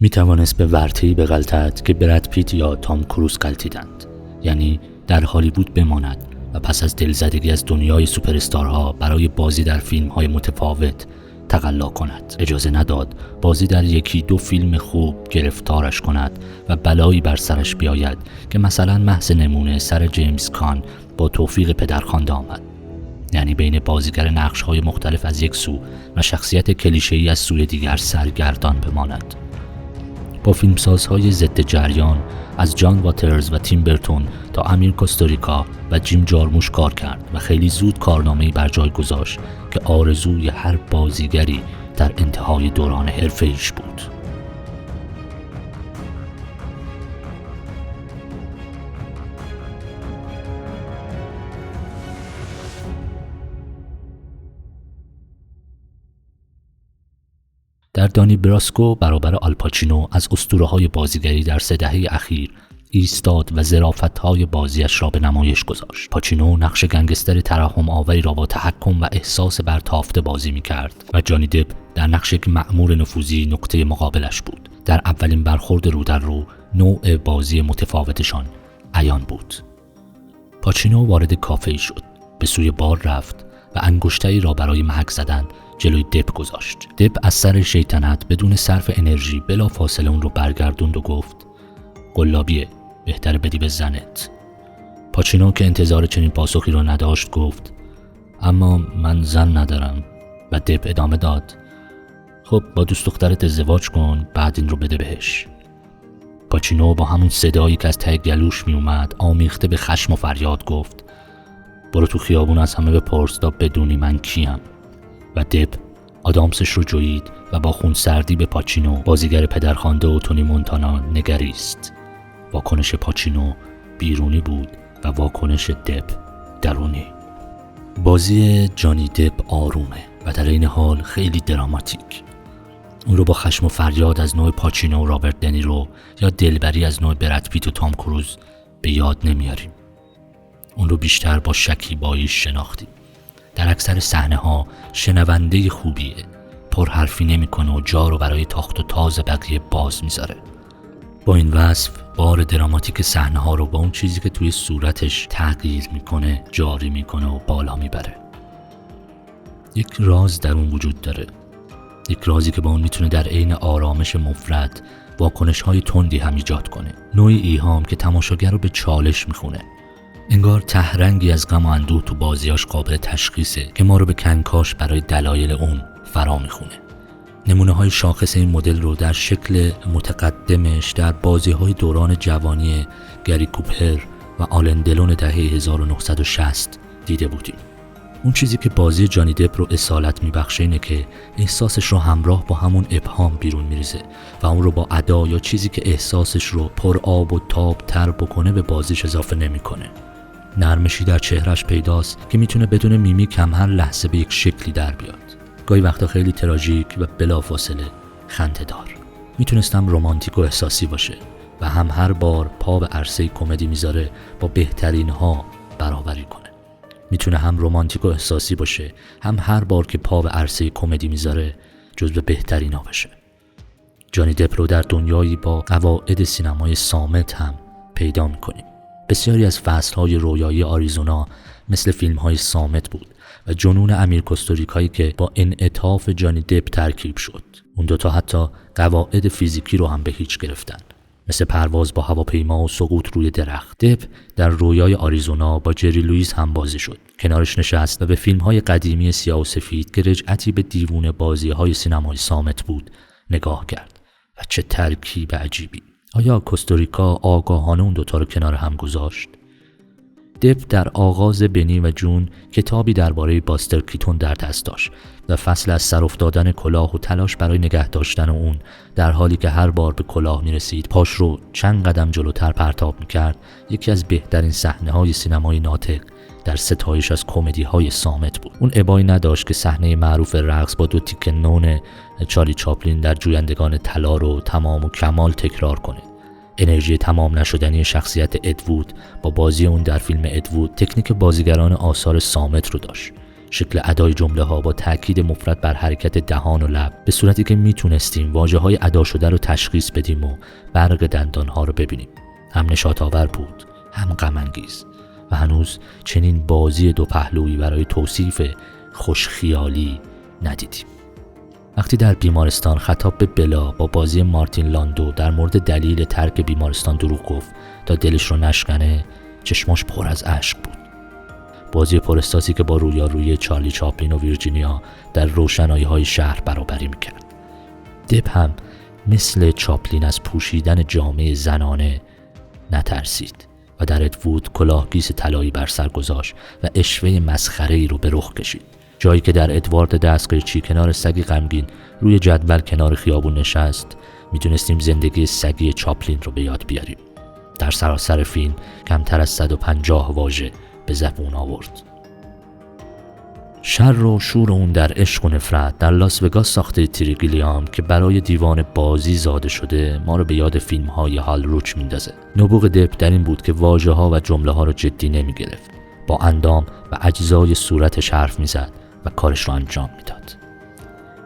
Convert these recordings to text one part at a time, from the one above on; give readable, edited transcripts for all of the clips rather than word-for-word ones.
می توانست به ورطه‌ای بغلطد که براد پیت یا تام کروز غلطیدند، یعنی در هالیوود بماند و پس از دلزدگی از دنیای سوپراستارها برای بازی در فیلم‌های متفاوت تقلا کند. اجازه نداد بازی در یکی دو فیلم خوب گرفتارش کند و بلایی بر سرش بیاید که مثلا محض نمونه سر جیمز کان با توفیق پدرخوانده آمد، یعنی بین بازیگر نقش‌های مختلف از یک سو و شخصیت کلیشه‌ای از سوی دیگر سرگردان بماند. با فیلمسازهای ضد جریان از جان واترز و تیم برتون تا امیر کوستوریکا و جیم جارموش کار کرد و خیلی زود کارنامه‌ای بر جای گذاشت که آرزوی هر بازیگری در انتهای دوران حرفه‌ایش بود. در دانی براسکو برابر آلپاچینو از اسطوره‌های بازیگری در 3 دهه اخیر ایستاد و ظرافت‌های بازیش را به نمایش گذاشت. پاچینو نقش گنگستر ترحم آوری را با تحکم و احساس برتافته بازی می‌کرد و جانی دپ در نقش یک مأمور نفوذی نقطه مقابلش بود. در اولین برخورد رو در رو نوع بازی متفاوتشان عیان بود. پاچینو وارد کافه‌ای شد، به سوی بار رفت و انگشتری را برای محک زدن جلوی دپ گذاشت. دپ از سر شیطنت بدون صرف انرژی بلا فاصله اون رو برگردوند و گفت قلابیه، بهتره بدی به زنت. پاچینو که انتظار چنین پاسخی را نداشت گفت اما من زن ندارم و دپ ادامه داد خب با دوست دخترت ازدواج کن، بعد این رو بده بهش. پاچینو با همون صدایی که از ته گلوش می اومد آمیخته به خشم و فریاد گفت برو تو خیابون از همه بپرس تا بدونی من کیم. و دپ آدامسش رو جوید و با خونسردی به پاچینو بازیگر پدرخوانده و تونی مونتانا نگریست. واکنش پاچینو بیرونی بود و واکنش دپ درونی. بازی جانی دپ آرومه و در این حال خیلی دراماتیک. اون رو با خشم و فریاد از نوع پاچینو و رابرت دنیرو یا دلبری از نوع براد پیت و تام کروز به یاد نمیاریم. اون رو بیشتر با شکیباییش شناختیم. در اکثر صحنه‌ها شنونده خوبیه، پر حرفی نمی‌کنه و جا رو برای تاخت و تاز بقیه باز میذاره. با این وصف بار دراماتیک صحنه‌ها رو با اون چیزی که توی صورتش تغییر میکنه جاری میکنه و بالا میبره. یک راز در اون وجود داره، یک رازی که با اون میتونه در عین آرامش مفرط واکنش‌های تندی هم ایجاد کنه، نوعی ایهام که تماشاگر رو به چالش میخونه. انگار تهرنگی از غم و اندوه تو بازیاش قابل تشخیصه که ما رو به کنکاش برای دلایل اون فرا میخونه. نمونه‌های شاخص این مدل رو در شکل متقدمش در بازی‌های دوران جوانی گری کوپر و آلن دلون دهه 1960 دیده بودیم. اون چیزی که بازی جانی دپ رو اصالت میبخشه اینه که احساسش رو همراه با همون ابهام بیرون میریزه و اون رو با ادا یا چیزی که احساسش رو پر آب و تاب تر بکنه به بازیش اضافه نمیکنه. نرمشی در چهرش پیداست که میتونه بدون میمیک هم هر لحظه به یک شکلی در بیاد. گاهی وقتا خیلی تراژیک و بلافاصله خنده‌دار. میتونستم رمانتیک و احساسی باشه و هم هر بار پا به عرصه کمدی میذاره با بهترین ها برابری کنه. میتونه هم رمانتیک و احساسی باشه، هم هر بار که پا به عرصه کمدی میذاره جزو بهترین ها بشه. جانی دپ رو در دنیایی با قواعد سینمای صامت هم پیدا میکنیم. بسیاری از فصل‌های رویایی آریزونا مثل فیلم‌های صامت بود و جنون امیر کوستوریکایی که با انعطاف جانی دپ ترکیب شد. اون دوتا حتی قواعد فیزیکی رو هم به هیچ گرفتن، مثل پرواز با هواپیما و سقوط روی درخت. دپ در رویای آریزونا با جری لوئیس هم بازی شد. کنارش نشست و به فیلم‌های قدیمی سیاه و سفید که رجعتی به دیوونه بازی‌های سینمای صامت بود نگاه کرد و چه ترکیب عجیبی. آیا کوستوریکا آگاهانه اون دوتا رو کنار هم گذاشت؟ دپ در آغاز بنی و جون کتابی درباره باستر کیتون در دست داشت و فصل از سر افتادن کلاه و تلاش برای نگه داشتن اون در حالی که هر بار به کلاه میرسید پاش رو چند قدم جلوتر پرتاب میکرد یکی از بهترین صحنه‌های سینمای ناطق در ستایش از کمدی‌های صامت بود. اون ابایی نداشت که صحنه معروف رقص با 2 تیکه نون چارلی چاپلین در جویندگان طلا رو تمام و کمال تکرار کنه. انرژی تمام نشدنی شخصیت ادوود با بازی اون در فیلم ادوود تکنیک بازیگران آثار صامت رو داشت. شکل ادای جمله ها با تاکید مفرط بر حرکت دهان و لب، به صورتی که میتونستیم واژه های ادا شده رو تشخیص بدیم و برق دندان ها رو ببینیم. هم نشاط آور بود، هم غم انگیز و هنوز چنین بازی دو پهلویی برای توصیف خوشخیالی ندیدیم. وقتی در بیمارستان خطاب به بلا با بازی مارتین لاندو در مورد دلیل ترک بیمارستان دروغ گفت تا دلش رو نشکنه، چشماش پر از اشک بود. بازی پرستاسی که با رویارویی چارلی چاپلین و ویرجینیا در روشنایی‌های شهر برابری میکرد. دپ هم مثل چاپلین از پوشیدن جامعه زنانه نترسید و در ادوود کلاهگیس طلایی بر سر گذاشت و اشوه مسخره‌ای رو به رخ کشید. جایی که در ادوارد دستقیچی کنار سگی غمگین روی جدول کنار خیابون نشست، میتونستیم زندگی سگی چاپلین رو به یاد بیاریم. در سراسر فیلم کمتر از 150 واژه به زبون آورد. شر و شور اون در عشق و نفرت در لاس وگاس ساخته تری گیلیام که برای دیوان بازی زاده شده ما رو به یاد فیلم‌های هال روچ میندازه. نبوغ دپ در این بود که واژه‌ها و جمله‌ها رو جدی نمی‌گرفت. با اندام و اجزای صورتش حرف می‌زد و کارش رو انجام میداد.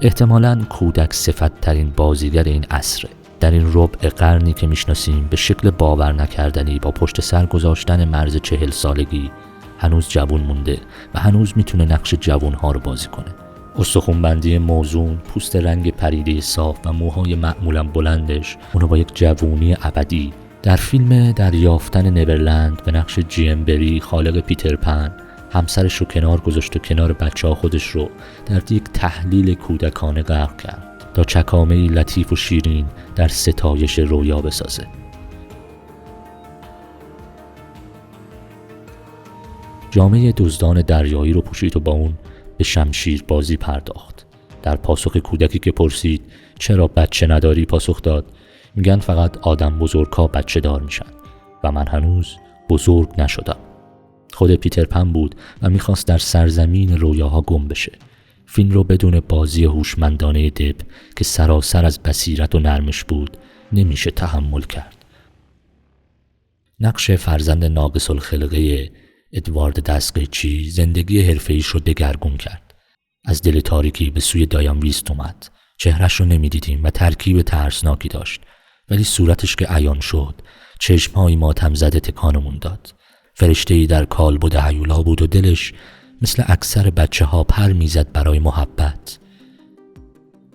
احتمالاً کودک صفت ترین بازیگر این عصره. در این ربع قرنی که میشناسیم به شکل باور نکردنی با پشت سر گذاشتن مرز 40 سالگی هنوز جوان مونده و هنوز میتونه نقش جوانها رو بازی کنه. استخونبندی موزون، پوست رنگ پریده صاف و موهای معمولاً بلندش اونو با یک جوونی ابدی در فیلم دریافتن نیورلند به نقش جیم بری خالق پیتر پن همسرش رو کنار گذاشت و کنار بچه‌ها خودش رو در یک تحلیل کودکانه غرق کرد تا چکامه‌ای لطیف و شیرین در ستایش رویا بسازه. جامعه دزدان دریایی رو پوشید و با اون به شمشیر بازی پرداخت. در پاسخ کودکی که پرسید چرا بچه نداری پاسخ داد میگن فقط آدم بزرگا بچه دار میشن و من هنوز بزرگ نشدم. خود پیتر پن بود و میخواست در سرزمین رویاها گم بشه. فیلم رو بدون بازی هوشمندانه دپ که سراسر از بصیرت و نرمش بود نمیشه تحمل کرد. نقش فرزند ناقص الخلقه ادوارد دستقیچی زندگی حرفه‌ایش رو دگرگون کرد. از دل تاریکی به سوی دایان ویست اومد. چهرش رو نمیدیدیم و ترکیب ترسناکی داشت، ولی صورتش که عیان شد چشم‌های ماتم زده تکانمون داد. فرشته‌ای در کالبد هیولا بود و دلش مثل اکثر بچه‌ها پر میزد برای محبت.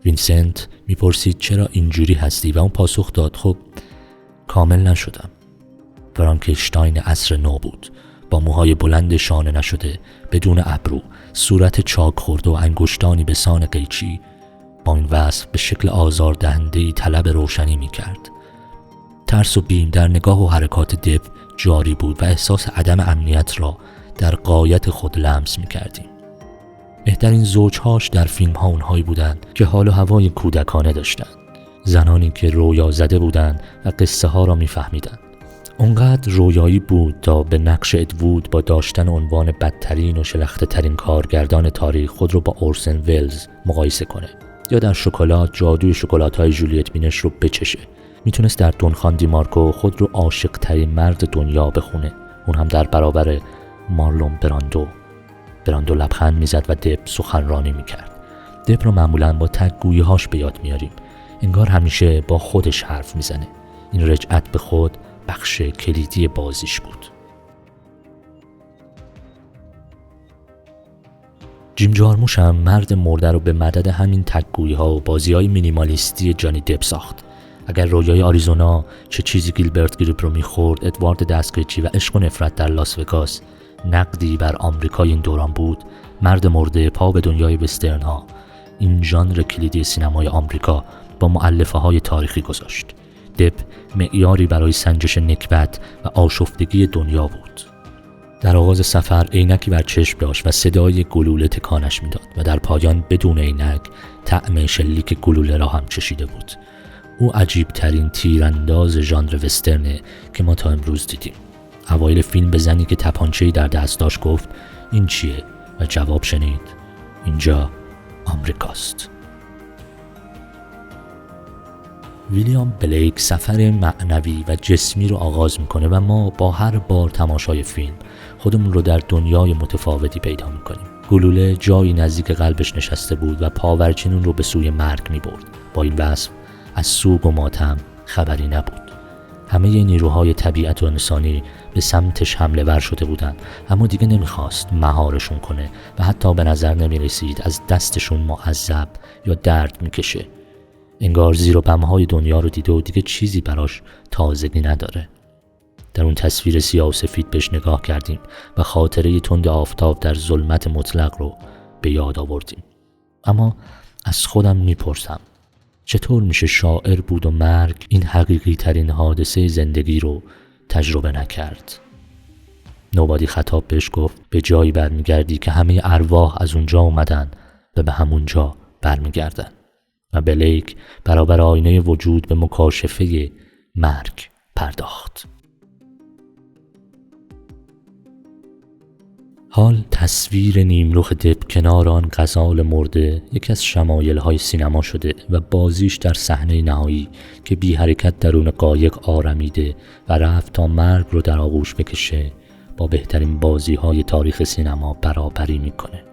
وینسنت میپرسید چرا اینجوری هستی و اون پاسخ داد خب کامل نشدم. فرانکشتاین عصر نو بود، با موهای بلند شانه نشده، بدون ابرو، صورت چاک خورده و انگشتانی به سان قیچی. با این وصف به شکل آزاردهنده‌ای طلب روشنی میکرد. ترس و بیم در نگاه و حرکات دپ جاری بود و احساس عدم امنیت را در غایت خود لمس میکردیم. بهترین زوجهاش در فیلم ها اونهایی بودند که حال و هوای کودکانه داشتند، زنانی که رویا زده بودند و قصه ها را میفهمیدند. اونقدر رویایی بود تا به نقش ادوود با داشتن عنوان بدترین و شلخته ترین کارگردان تاریخ خود رو با اورسن ولز مقایسه کنه، یا در شکلات جادوی شکلات‌های جولیت بینش رو بچشه. میتونست در دونخان دی مارکو خود رو عاشق ترین مرد دنیا بخونه، اون هم در برابر مارلون براندو لبخند میزد و دپ سخنرانی میکرد. دپ رو معمولاً با تگ‌گویی‌هاش به یاد میاریم، انگار همیشه با خودش حرف میزنه. این رجعت به خود بخش کلیدی بازیش بود. جیم جارموش هم مرد مرده رو به مدد همین تگ‌گویی‌ها و بازی‌های مینیمالیستی جانی دپ ساخت. اگر رویای آریزونا چه چیزی گیلبرت گریپ رو میخورد، ادوارد دستقیچی و عشق و نفرت در لاس وگاس نقدی بر آمریکای این دوران بود، مرد مرده پا به دنیای وسترن ها این ژانر کلیدی سینمای آمریکا با مؤلفه‌های تاریخی گذاشت. دپ معیاری برای سنجش نکبت و آشفتگی دنیا بود. در آغاز سفر عینکی بر چشم داشت و صدای گلوله تکانش میداد و در پایان بدون عینک طعم شلیک گلوله را هم چشیده بود. او عجیب ترین تیرانداز ژانر وسترنه که ما تا امروز دیدیم. اوایل فیلم به زنی که تپانچه‌ای در دست داشت گفت این چیه؟ و جواب شنید اینجا آمریکاست. ویلیام بلیک سفر معنوی و جسمی رو آغاز میکنه و ما با هر بار تماشای فیلم خودمون رو در دنیای متفاوتی پیدا میکنیم. گلوله جایی نزدیک قلبش نشسته بود و پاورچین رو به سوی مرگ می برد. با این وصف از سوگ و ماتم خبری نبود. همه نیروهای طبیعت و انسانی به سمتش حمله ور شده بودند، اما دیگه نمیخواست مهارشون کنه و حتی به نظر نمیرسید از دستشون معذب یا درد میکشه. انگار زیر و بمهای دنیا رو دیده و دیگه چیزی براش تازگی نداره. در اون تصویر سیاه و سفید بهش نگاه کردیم و خاطره تند آفتاب در ظلمت مطلق رو به یاد آوردیم. اما از خودم میپرسم چطور میشه شاعر بود و مرگ این حقیقی ترین حادثه زندگی رو تجربه نکرد؟ نوبادی خطاب بهش گفت به جایی برمیگردی که همه ارواح از اونجا اومدن و به همونجا برمیگردن. و بلیک برابر آینه وجود به مکاشفه مرگ پرداخت. حال تصویر نیمرخ دب کنار آن غزال مرده یکی از شمایل‌های سینما شده و بازیش در صحنه نهایی که بی حرکت درون قایق آرمیده و رفت تا مرگ رو در آغوش بکشه با بهترین بازی‌های تاریخ سینما برابری میکنه.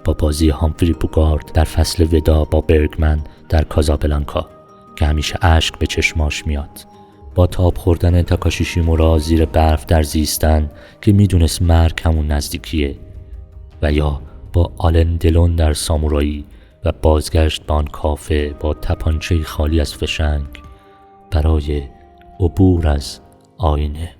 با بازی هامفری بوگارد در فصل ودا با برگمن در کازابلانکا که همیشه اشک به چشماش میاد، با تاب خوردن تاکاشی شیمورا زیر برف در زیستن که میدونست مرگ همون نزدیکیه، و یا با آلن دلون در سامورایی و بازگشت به آن کافه با تپانچه خالی از فشنگ برای عبور از آینه.